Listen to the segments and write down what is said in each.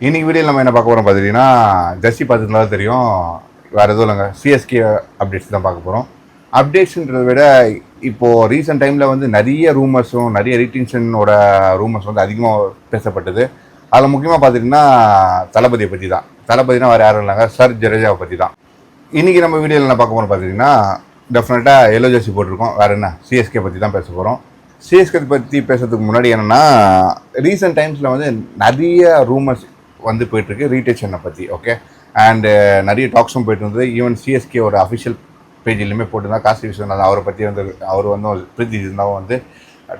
இன்னைக்கு வீடியோவில் நம்ம என்ன பார்க்க போகிறோம் பார்த்தீங்கன்னா, ஜெர்சி பார்த்துருந்தா தெரியும், வேறு எதுவும் இல்லைங்க, சிஎஸ்கே அப்டேட்ஸ் தான் பார்க்க போகிறோம். அப்டேட்ஸுன்றதை விட இப்போது ரீசெண்ட் டைமில் வந்து நிறைய ரூமர்ஸும் நிறைய ரீடென்ஷனோட ரூமர்ஸ் வந்து அதிகமாக பேசப்பட்டது. அதில் முக்கியமாக பார்த்திங்கன்னா தளபதியை பற்றி தான். தளபதினா வேறு யாரும் இல்லைங்க, சர் ஜடேஜாவை பற்றி தான். இன்றைக்கி நம்ம வீடியோவில் என்ன பார்க்க போகிறோம் பார்த்தீங்கன்னா, டெஃபினட்டாக எல்லோ ஜெர்சி போட்டிருக்கோம். வேறு என்ன, சிஎஸ்கே பற்றி தான் பேச போகிறோம். சிஎஸ்கே பற்றி பேசுறதுக்கு முன்னாடி என்னென்னா, ரீசெண்ட் டைம்ஸில் வந்து நிறைய ரூமர்ஸ் வந்து போயிட்டுருக்கு ரீடென்ஷனை பற்றி. ஓகே, அண்டு நிறைய டாக்ஸும் போயிட்டு இருந்தது. ஈவன் சிஎஸ்கேவோட அஃபிஷியல் பேஜ்லையுமே போட்டுருந்தா காசி விஸ்வநாதன் அவரை பற்றி வந்து அவர் வந்து பிரீத்தி இருந்தாலும் வந்து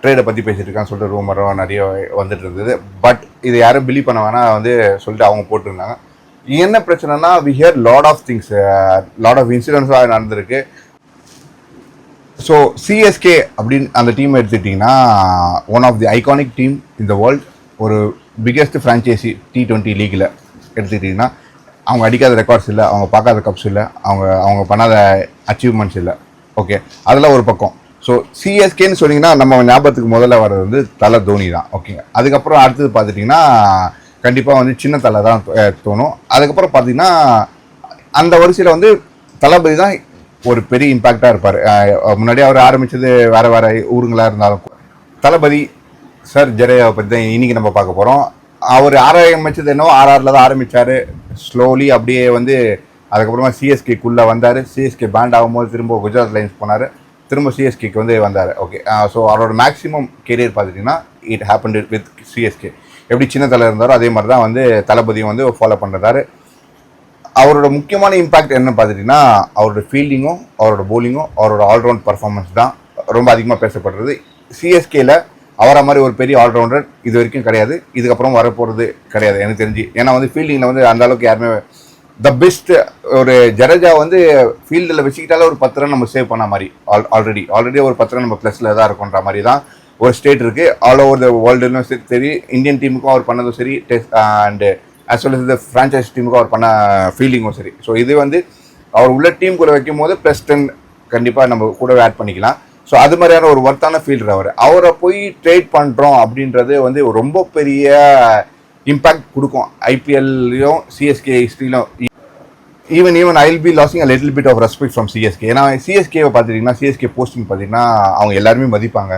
ட்ரேடை பற்றி பேசிட்டு இருக்கான்னு சொல்லிட்டு ரூமரும் நிறைய வந்துட்டு இருந்தது. பட் இது யாரும் பிலீவ் பண்ண வேணா வந்து சொல்லிட்டு அவங்க போட்டிருந்தாங்க. என்ன பிரச்சனைனா, we hear lot of things, lot of இன்சிடென்ட்ஸாக நடந்திருக்கு. ஸோ சிஎஸ்கே அப்படின்னு அந்த டீம் எடுத்துக்கிட்டிங்கன்னா, one of the iconic team in the world. ஒரு பிக்கெஸ்ட் ஃப்ரான்ச்சைசி T20 லீகில் எடுத்துக்கிட்டிங்கன்னா, அவங்க அடிக்காத ரெக்கார்ட்ஸ் இல்லை, அவங்க பார்க்காத கப்ஸ் இல்லை, அவங்க பண்ணாத அச்சீவ்மெண்ட்ஸ் இல்லை. ஓகே, அதெல்லாம் ஒரு பக்கம். ஸோ சிஎஸ்கேன்னு சொன்னீங்கன்னா நம்ம ஞாபகத்துக்கு முதல்ல வர்றது வந்து தலை தோனி தான். ஓகே, அதுக்கப்புறம் அடுத்தது பார்த்துட்டிங்கன்னா கண்டிப்பாக வந்து சின்ன தலை தான் தோணும். அதுக்கப்புறம் பார்த்திங்கன்னா அந்த வரிசையில் வந்து தளபதி தான் ஒரு பெரிய இம்பேக்டாக இருப்பார். முன்னாடியே அவர் ஆரம்பித்தது வேறு வேறு ஊருங்களாக இருந்தாலும் தளபதி சர் ஜடேஜாவை பற்றி தான் இன்றைக்கி நம்ம பார்க்க போகிறோம். அவர் ஆரம்பித்தது என்னவோ ஆர்ஆரில் தான் ஆரம்பித்தார். ஸ்லோலி அப்படியே வந்து அதுக்கப்புறமா சிஎஸ்கேக்குள்ளே வந்தார். சிஎஸ்கே பேண்ட் ஆகும்போது திரும்ப குஜராத் லைன்ஸ் போனார், திரும்ப சிஎஸ்கேக்கு வந்து வந்தார். ஓகே, ஸோ அவரோட மேக்ஸிமம் கெரியர் பார்த்துட்டிங்கன்னா இட் ஹேப்பன் வித் சிஎஸ்கே. எப்படி சின்ன தலை இருந்தாரோ அதே மாதிரி தான் வந்து தளபதியும் வந்து ஃபாலோ பண்ணுறாரு. அவரோட முக்கியமான இம்பேக்ட் என்னன்னு பார்த்துட்டிங்கன்னா, அவரோட ஃபீல்டிங்கும் அவரோட போலிங்கும் அவரோட ஆல்ரவுண்ட் பர்ஃபார்மன்ஸ் தான் ரொம்ப அதிகமாக பேசப்படுறது. சிஎஸ்கேல அவரை மாதிரி ஒரு பெரிய ஆல்ரவுண்டர் இது வரைக்கும் கிடையாது, இதுக்கப்புறம் வரப்போகிறது கிடையாது எனக்கு தெரிஞ்சு. ஏன்னா வந்து ஃபீல்டிங்கில் வந்து அந்த அளவுக்கு யாருமே த பெஸ்ட். ஒரு ஜடேஜா வந்து ஃபீல்டில் வச்சுக்கிட்டாலே ஒரு 10 ரன் நம்ம சேவ் பண்ண மாதிரி ஆல்ரெடி ஒரு 10 ரன் நம்ம ப்ளஸில் தான் இருக்குன்ற மாதிரி தான் ஒரு ஸ்டேட் இருக்குது. ஆல் ஓவர் த வேர்ல்டுலும் சரி, இந்தியன் டீமுக்கும் அவர் பண்ணதும் சரி, test and as well as the franchise டீமுக்கும் அவர் பண்ண ஃபீல்டிங்கும் சரி. ஸோ இது வந்து அவர் உள்ள டீம் கூட வைக்கும் போது +10 கண்டிப்பாக நம்ம கூடவே ஆட் பண்ணிக்கலாம். ஸோ அது மாதிரியான ஒரு ஒர்த்தான ஃபீல்டர் அவரை போய் ட்ரேட் பண்ணுறோம் அப்படின்றது வந்து ரொம்ப பெரிய இம்பேக்ட் கொடுக்கும் ஐபிஎல்லையும் சிஎஸ்கே ஹிஸ்ட்ரியிலும். Even I will be losing a little bit of respect from CSK. ஏன்னா சிஎஸ்கேவை பார்த்துட்டிங்கன்னா, சிஎஸ்கே போஸ்டிங் பார்த்திங்கன்னா அவங்க எல்லாருமே மதிப்பாங்க,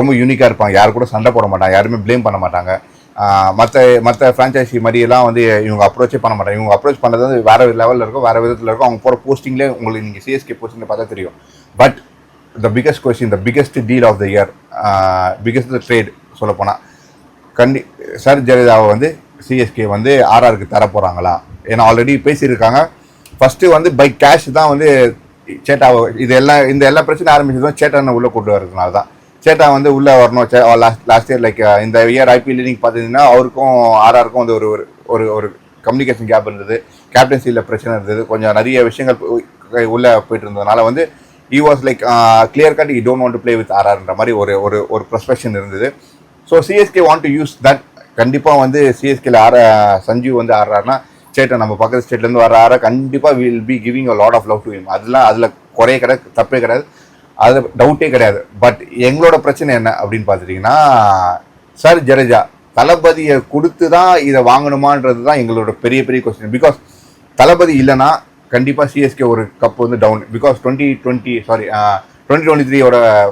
ரொம்ப யூனிக்காக இருப்பாங்க, யாரு கூட சண்டை போட மாட்டாங்க, யாருமே ப்ளேம் பண்ண மாட்டாங்க. மற்ற ஃப்ரான்ச்சைசி மாதிரியெல்லாம் வந்து இவங்க அப்ரோச்சே பண்ண மாட்டாங்க. இவங்க அப்ரோச் பண்ணுறது வந்து வேறு லெவலில் இருக்கும், வேறு விதத்தில் இருக்கும். அவங்க போகிற போஸ்டிங்லேயே உங்களுக்கு நீங்கள் சிஎஸ்கே போஸ்டிங்கில் பார்த்தா தெரியும். But the biggest question, the biggest deal of the year, biggest trade சொல்லப்போனால் சர் ஜடேஜாவை வந்து சிஎஸ்கே வந்து ஆர்ஆருக்கு தர போகிறாங்களா? ஏன்னா ஆல்ரெடி பேசியிருக்காங்க. ஃபஸ்ட்டு வந்து பை கேஷ் தான் வந்து சேட்டாவை இந்த எல்லா பிரச்சனையும் ஆரம்பிச்சதும் சேட்டானை உள்ளே கொண்டு வரதுனால தான். சேட்டா வந்து உள்ளே வரணும். லாஸ்ட் இயர் லைக் இந்த இயர் ஐபிஎல் நீங்கள் பார்த்தீங்கன்னா அவருக்கும் ஆர்ஆருக்கும் வந்து ஒரு கம்யூனிகேஷன் கேப் இருந்தது, கேப்டன்சியில் பிரச்சனை இருந்தது, கொஞ்சம் நிறைய விஷயங்கள் உள்ளே போயிட்டு இருந்ததுனால வந்து he was like clear cut he don't want to play with RRன்ற மாதிரி ஒரு ப்ரொஸ்பெக்ஷன் இருந்தது. So CSK want to use that. கண்டிப்பாக வந்து சிஎஸ்கேல சஞ்சீவ் வந்து ஆடுறாருன்னா ஸ்டேட்டை நம்ம பக்கத்து ஸ்டேட்லேருந்து வர கண்டிப்பாக will be giving a lot of love to him. அதில் குறைய கிடையாது, தப்பே கிடையாது, அது டவுட்டே கிடையாது. பட் எங்களோட பிரச்சனை என்ன அப்படின்னு பார்த்துட்டிங்கன்னா, சார் ஜடேஜா தளபதியை கொடுத்து தான் இதை வாங்கணுமான்றது தான் எங்களோட பெரிய கொஸ்டின். பிகாஸ் தளபதி இல்லைன்னா கண்டிப்பாக சிஎஸ்கே ஒரு கப் வந்து டவுன். பிகாஸ் 2023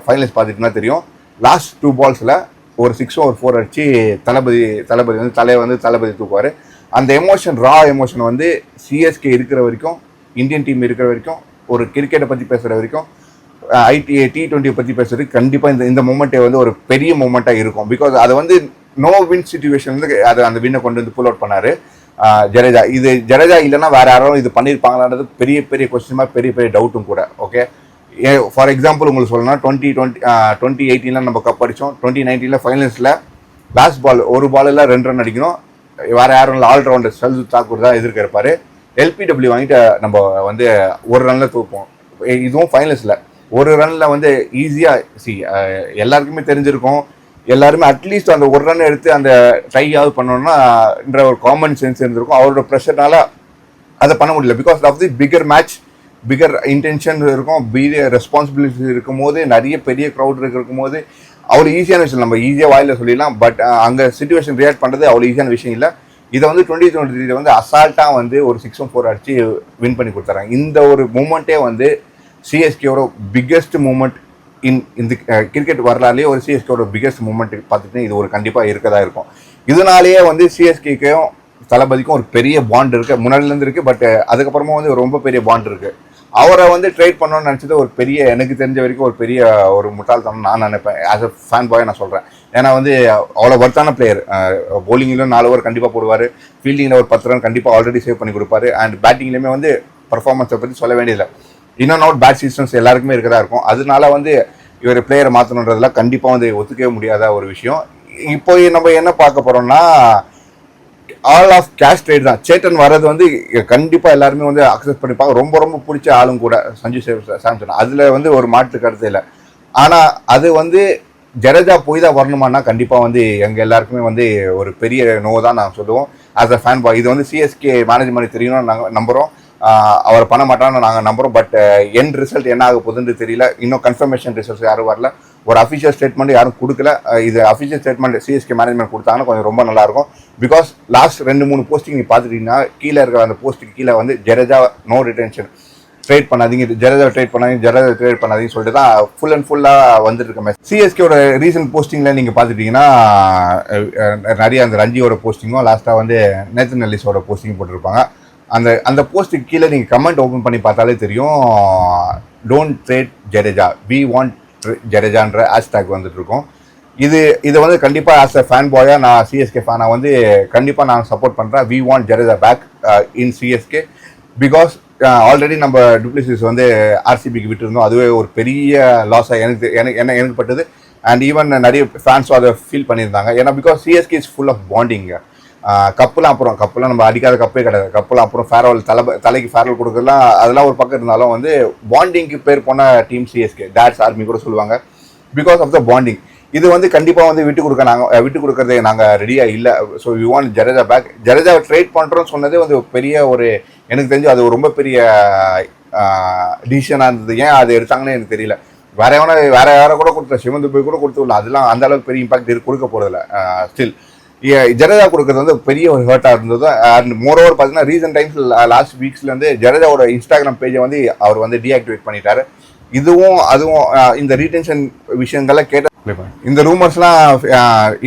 ஃபைனல்ஸ் பார்த்துட்டுனா தெரியும், லாஸ்ட் 2 balls ஒரு 6 or 4 அடிச்சு தளபதி வந்து தளபதி தூக்குவார். அந்த ரா எமோஷன் வந்து சிஎஸ்கே இருக்கிற வரைக்கும், இந்தியன் டீம் இருக்கிற வரைக்கும், ஒரு கிரிக்கெட்டை பற்றி பேசுகிற வரைக்கும், T20 பற்றி பேசுறதுக்கு கண்டிப்பாக இந்த மூமெண்ட்டை வந்து ஒரு பெரிய மூமெண்ட்டாக இருக்கும். பிகாஸ் அது வந்து நோ வின் சிச்சுவேஷன் வந்து அந்த வின்னை கொண்டு வந்து புல் அவுட் பண்ணார் ஜடேஜா. இது ஜடேஜா இல்லைன்னா வேறு யாரும் இது பண்ணியிருப்பாங்களான்றது பெரிய கொஸ்டின் மார்க், பெரிய டவுட்டும் கூட. ஓகே, ஃபார் எக்ஸாம்பிள் உங்களுக்கு சொல்லணும்னா 2018 நம்ம கப் அடித்தோம். 2019 ஃபைனல்ஸில் லாஸ்ட் பால் ஒரு பாலில் 2 ரன் அடிக்கணும், வேறு யாரும் இல்லை, ஆல்ரவுண்டர் ஷர்துல் தாக்கூர் தான் எதிர்க்க இருப்பார். LPW வாங்கிட்டு நம்ம வந்து 1 ரனில் தூப்போம். இதுவும் ஃபைனல்ஸில் 1 ரனில் வந்து ஈஸியாக எல்லாருக்குமே தெரிஞ்சிருக்கும். எல்லாருமே அட்லீஸ்ட் அந்த 1 ரன் எடுத்து அந்த ட்ரையாவது பண்ணணும்னான்ற ஒரு காமன் சென்ஸ் இருந்திருக்கும். அவரோட ப்ரெஷர்னால அதை பண்ண முடியல. Because of the bigger match, bigger intention இருக்கும், ரெஸ்பான்சிபிலிட்டி இருக்கும் போது, நிறைய பெரிய க்ரௌட் இருக்கும் போது அவ்வளோ ஈஸியான விஷயம் நம்ம ஈஸியாக வாயில் சொல்லிடலாம். பட் அங்கே சிச்சுவேஷன் ரியாக்ட் பண்ணுறது அவ்வளோ ஈஸியான விஷயம் இல்லை. இதை வந்து 2023 வந்து அசால்ட்டாக வந்து ஒரு 6-4 அடிச்சு வின் பண்ணி கொடுத்துறாங்க. இந்த ஒரு மூமெண்ட்டே வந்து சிஎஸ்கேவோட பிக்கெஸ்ட் மூமெண்ட் இந்த கிரிக்கெட் வரலாறுலேயே ஒரு சிஎஸ்கேவோட பிக்கெஸ்ட் மூமெண்ட் பார்த்துட்டு இது ஒரு கண்டிப்பாக இருக்கதா இருக்கும். இதனாலேயே வந்து சிஎஸ்கேக்கும் தளபதிக்கும் ஒரு பெரிய பாண்ட் இருக்குது, முன்னாடிலேருந்து இருக்குது. பட் அதுக்கப்புறமா வந்து ரொம்ப பெரிய பாண்ட் இருக்குது. அவரை வந்து ட்ரேட் பண்ணணும்னு நினச்சது ஒரு பெரிய, எனக்கு தெரிஞ்ச வரைக்கும் ஒரு பெரிய ஒரு முட்டாள்தனம் நான் நினைப்பேன். ஆஸ் அ ஃபேன் பாய் நான் சொல்கிறேன். ஏன்னா வந்து அவ்வளோ ஒர்த்தான பிளேயர். பவுலிங்கிலும் 4 ஓவர் கண்டிப்பாக போடுவார், ஃபீல்டிங்கில் ஒரு 10 ரன் கண்டிப்பாக ஆல்ரெடி சேவ் பண்ணி கொடுப்பாரு. அண்ட் பேட்டிங்லேயுமே வந்து பர்ஃபார்மன்ஸை பற்றி சொல்ல வேண்டியதில்லை. இன் அவுட் பேட் சீசன்ஸ் எல்லாருக்குமே இருக்கதா இருக்கும். அதனால வந்து இவர் பிளேயரை மாற்றணுன்றதுலாம் கண்டிப்பாக வந்து ஒத்துக்கவே முடியாத ஒரு விஷயம். இப்போ நம்ம என்ன பார்க்க போகிறோம்னா ஆல் ஆஃப் கேஷ் ட்ரேட் தான். சேட்டன் வர்றது வந்து கண்டிப்பாக எல்லாருமே வந்து அக்செப்ட் பண்ணிப்பாங்க. ரொம்ப ரொம்ப பிடிச்ச ஆளும் கூட சஞ்சு சாம்சன், அதில் வந்து ஒரு மாற்று கருத்து இல்லை. ஆனால் அது வந்து ஜடேஜா போய் தான் வரணுமானா கண்டிப்பாக வந்து எங்கள் எல்லாருக்குமே வந்து ஒரு பெரிய நோ தான் நான் சொல்லுவோம் ஆஸ் அ ஃபேன் பாய். இது வந்து சிஎஸ்கே மேனேஜ்மெண்ட் தெரியணும்னு நாங்கள் நம்புகிறோம். அவர் பண்ண மாட்டான்னு நாங்கள் நம்புகிறோம். பட் என் ரிசல்ட் என்ன ஆக போகுதுன்னு தெரியல. இன்னும் கன்ஃபர்மேஷன் ரிசல்ட்ஸ் யாரும் வரல, ஒரு அஃபிஷியல் ஸ்டேட்மெண்ட் யாரும் கொடுக்கல. இது அஃபிஷியல் ஸ்டேட்மெண்ட் சிஎஸ்கே மேனேஜ்மெண்ட் கொடுத்தாங்கன்னா கொஞ்சம் ரொம்ப நல்லாயிருக்கும். பிகாஸ் லாஸ்ட் 2-3 போஸ்டிங் நீ பார்த்துட்டீங்கன்னா கீழே இருக்கிற அந்த போஸ்ட்டுக்கு கீழே வந்து ஜடேஜா நோ ரிட்டென்ஷன், ட்ரேட் பண்ணாதீங்க, ஜடேஜா ட்ரேட் பண்ணாதீங்கன்னு சொல்லிட்டு தான் ஃபுல் அண்ட் ஃபுல்லாக வந்துட்டு இருக்க மேட்ச். சிஎஸ்கேயோட ரீசன்ட் போஸ்டிங்கில் நீங்கள் பார்த்துட்டிங்கன்னா நிறைய அந்த ரஞ்சியோட போஸ்டிங்கும் லாஸ்ட்டாக வந்து நேத்தன் எல்லிஸோட போஸ்டிங் போட்டிருப்பாங்க. அந்த போஸ்ட்டுக்கு கீழே நீங்கள் கமெண்ட் ஓப்பன் பண்ணி பார்த்தாலே தெரியும், don't trade Jadeja, we want ஜடேஜான்ற ஹேஷ்டேக் வந்துட்டு இருக்கோம். இதை வந்து கண்டிப்பாக ஆஸ் அ ஃபேன் பாயாக நான் சிஎஸ்கே ஃபேனாக வந்து கண்டிப்பாக நான் சப்போர்ட் பண்ணுறேன். We want Jadeja back in CSK. Because already நம்ம டுப்ளிசிஸ் வந்து ஆர்சிபிக்கு விட்டுருந்தோம். அதுவே ஒரு பெரிய லாஸாக எனக்கு பட்டது. அண்ட் ஈவன் நிறைய ஃபேன்ஸும் அதை ஃபீல் பண்ணியிருந்தாங்க. ஏன்னா because CSK is full of bonding. கப்புலாம் நம்ம அடிக்காத கப்பே கிடையாது. கப்புலாம் அப்புறம் ஃபேர்வெல் தலைக்கு ஃபேர்வெல் கொடுக்குறதுலாம் அதெல்லாம் ஒரு பக்கம் இருந்தாலும் வந்து பாண்டிங்க்கு பேர் போன டீம் சிஎஸ்கே, டேட்ஸ் ஆர்மி கூட சொல்லுவாங்க. Because of the bonding. இது வந்து கண்டிப்பாக வந்து விட்டு கொடுக்கறதே நாங்கள் ரெடியாக இல்லை. So we want Jadeja back. ஜடேஜாவை ட்ரேட் பண்ணுறோன்னு சொன்னதே வந்து பெரிய ஒரு, எனக்கு தெரிஞ்சு அது ரொம்ப பெரிய டிசிஷனாக இருந்தது. ஏன் அது எடுத்தாங்கன்னு எனக்கு தெரியல. வேற யாரை கூட கொடுத்த சிவந்து போய் கூட கொடுத்துடல. அதெல்லாம் அந்த அளவுக்கு பெரிய இம்பாக்ட் கொடுக்க போகிறதில்ல. ஸ்டில் ஜடேஜா கொடுக்குறது வந்து பெரிய ஒரு ஹர்ட்டாக இருந்தது. அண்ட் மோரோவர் பார்த்தீங்கன்னா ரீசன்ட் டைம்ஸ் லாஸ்ட் வீக்ஸ்ல வந்து ஜடேஜாவோட இன்ஸ்டாகிராம் பேஜை வந்து அவர் வந்து டீஆக்டிவேட் பண்ணிட்டாரு. அதுவும் இந்த ரீடென்ஷன் விஷயங்கள்லாம் கேட்ட இந்த ரூமர்ஸ்லாம்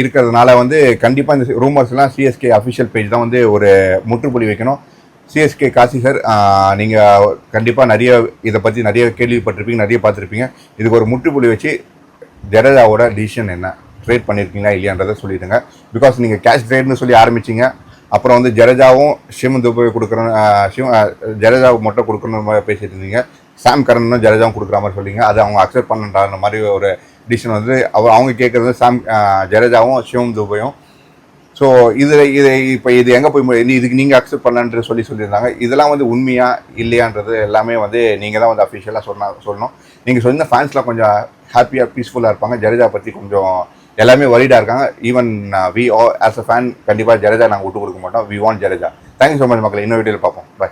இருக்கிறதுனால வந்து கண்டிப்பாக இந்த ரூமர்ஸ்லாம் சிஎஸ்கே அஃபிஷியல் பேஜ் தான் வந்து ஒரு முற்றுப்புள்ளி வைக்கணும். சிஎஸ்கே காசி சார், நீங்கள் கண்டிப்பாக இதை பற்றி நிறைய கேள்விப்பட்டிருப்பீங்க, நிறைய பார்த்துருப்பீங்க. இதுக்கு ஒரு முற்றுப்புள்ளி வச்சு ஜடேஜாவோட டிசிஷன் என்ன, ட்ரேட் பண்ணியிருக்கீங்களா இல்லையான்றதை சொல்லிவிடுங்க. பிகாஸ் நீங்கள் கேஷ் ட்ரேட்னு சொல்லி ஆரம்பிச்சிங்க, அப்புறம் வந்து ஜடேஜாவும் ஷிவ் துபே கொடுக்குறோம், ஜடேஜாவுக்கு மட்டும் கொடுக்கணும் மாதிரி பேசிட்டு இருந்தீங்க. சாம் கரனும் ஜடேஜாவும் கொடுக்குற மாதிரி சொல்லிங்க. அது அவங்க அக்செப்ட் பண்ணுற மாதிரி ஒரு டிசிஷன் வந்து அவங்க கேட்குறது ஜடேஜாவும் ஷிவம் துபையும். ஸோ இப்போ இது எங்கே போய் இதுக்கு நீங்கள் அக்செப்ட் பண்ணலான்ற சொல்லியிருந்தாங்க. இதெல்லாம் வந்து உண்மையா இல்லையான்றது எல்லாமே வந்து நீங்கள் தான் வந்து அஃபிஷியலாக சொல்லணும். நீங்கள் சொன்ன ஃபேன்ஸ்லாம் கொஞ்சம் ஹாப்பியாக பீஸ்ஃபுல்லாக இருப்பாங்க. ஜடேஜா பற்றி கொஞ்சம் எல்லாமே வரிடாக இருக்காங்க. Even we as a fan கண்டிப்பாக ஜடேஜா நாங்கள் விட்டு கொடுக்க மாட்டோம். We want Jadeja. Thank you so much மக்களே. இன்னொரு வீடியோவில் பார்ப்போம். பை.